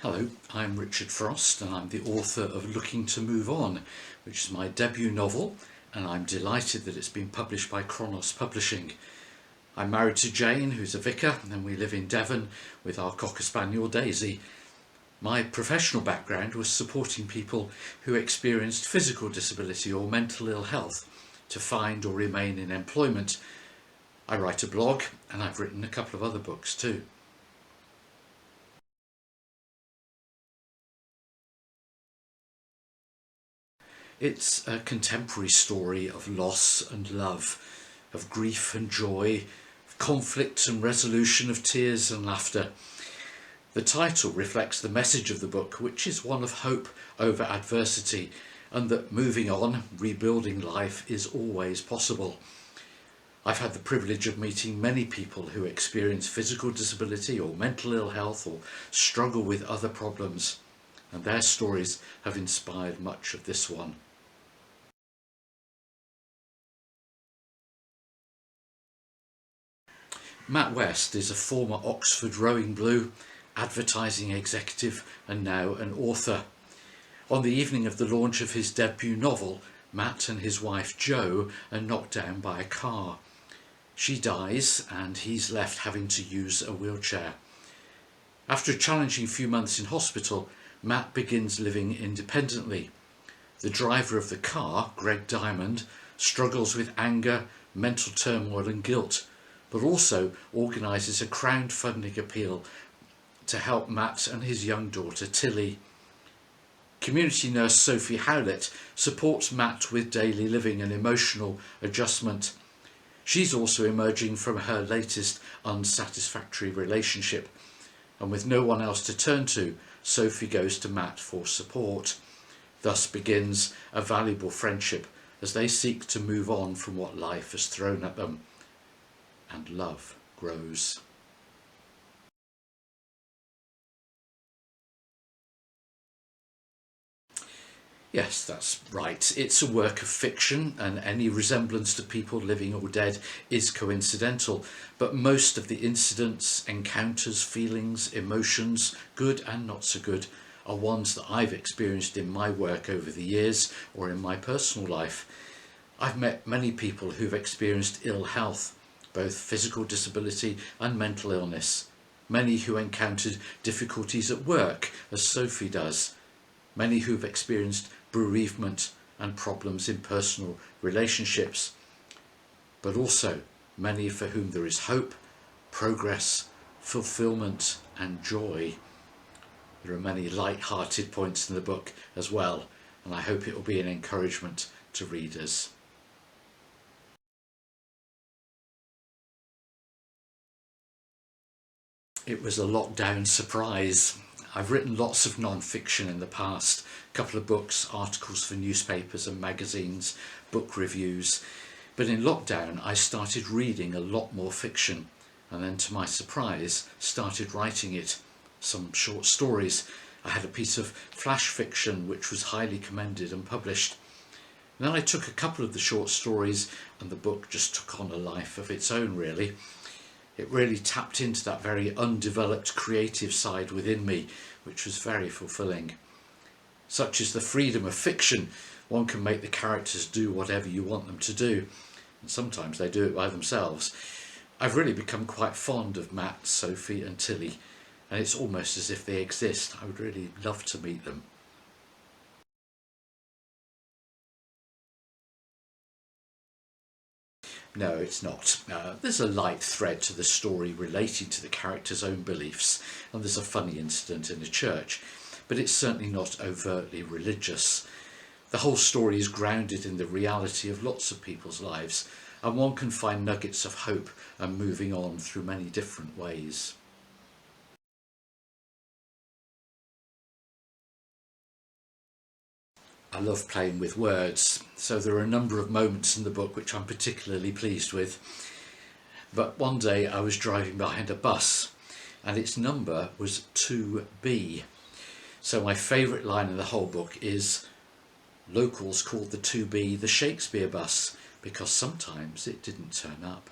Hello, I'm Richard Frost and I'm the author of Looking to Move On, which is my debut novel, and I'm delighted that it's been published by Chronos Publishing. I'm married to Jane, who's a vicar, and we live in Devon with our Cocker Spaniel Daisy. My professional background was supporting people who experienced physical disability or mental ill health to find or remain in employment. I write a blog and I've written a couple of other books too. It's a contemporary story of loss and love, of grief and joy, of conflict and resolution, of tears and laughter. The title reflects the message of the book, which is one of hope over adversity, and that moving on, rebuilding life is always possible. I've had the privilege of meeting many people who experience physical disability or mental ill health or struggle with other problems, and their stories have inspired much of this one. Matt West is a former Oxford Rowing Blue, advertising executive and now an author. On the evening of the launch of his debut novel, Matt and his wife Jo are knocked down by a car. She dies and he's left having to use a wheelchair. After a challenging few months in hospital, Matt begins living independently. The driver of the car, Greg Diamond, struggles with anger, mental turmoil and guilt, but also organises a crowdfunding appeal to help Matt and his young daughter Tilly. Community nurse Sophie Howlett supports Matt with daily living and emotional adjustment. She's also emerging from her latest unsatisfactory relationship, and with no one else to turn to, Sophie goes to Matt for support. Thus begins a valuable friendship as they seek to move on from what life has thrown at them. And love grows. Yes, that's right. It's a work of fiction, and any resemblance to people living or dead is coincidental. But most of the incidents, encounters, feelings, emotions, good and not so good, are ones that I've experienced in my work over the years or in my personal life. I've met many people who've experienced ill health, both physical disability and mental illness. Many who encountered difficulties at work, as Sophie does. Many who've experienced bereavement and problems in personal relationships. But also many for whom there is hope, progress, fulfilment and joy. There are many light-hearted points in the book as well, and I hope it will be an encouragement to readers. It was a lockdown surprise. I've written lots of non-fiction in the past, a couple of books, articles for newspapers and magazines, book reviews. But in lockdown I started reading a lot more fiction, and then to my surprise started writing it. Some short stories. I had a piece of flash fiction which was highly commended and published. And then I took a couple of the short stories and the book just took on a life of its own really. It really tapped into that very undeveloped creative side within me, which was very fulfilling. Such is the freedom of fiction. One can make the characters do whatever you want them to do, and sometimes they do it by themselves. I've really become quite fond of Matt, Sophie and Tilly, and it's almost as if they exist. I would really love to meet them. No, it's not. There's a light thread to the story relating to the character's own beliefs, and there's a funny incident in a church, but it's certainly not overtly religious. The whole story is grounded in the reality of lots of people's lives, and one can find nuggets of hope and moving on through many different ways. I love playing with words, so there are a number of moments in the book which I'm particularly pleased with. But one day I was driving behind a bus and its number was 2B. So my favourite line in the whole book is, locals called the 2B the Shakespeare bus because sometimes it didn't turn up.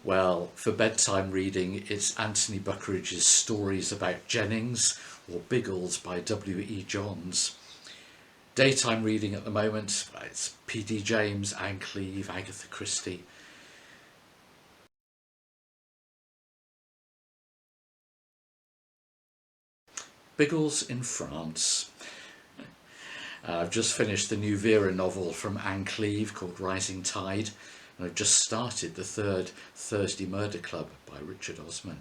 Well, for bedtime reading, it's Anthony Buckeridge's Stories About Jennings or Biggles by W.E. Johns. Daytime reading at the moment, it's P.D. James, Anne Cleeve, Agatha Christie. Biggles in France. I've just finished the new Vera novel from Anne Cleeve called Rising Tide, and I've just started the third Thursday Murder Club by Richard Osman.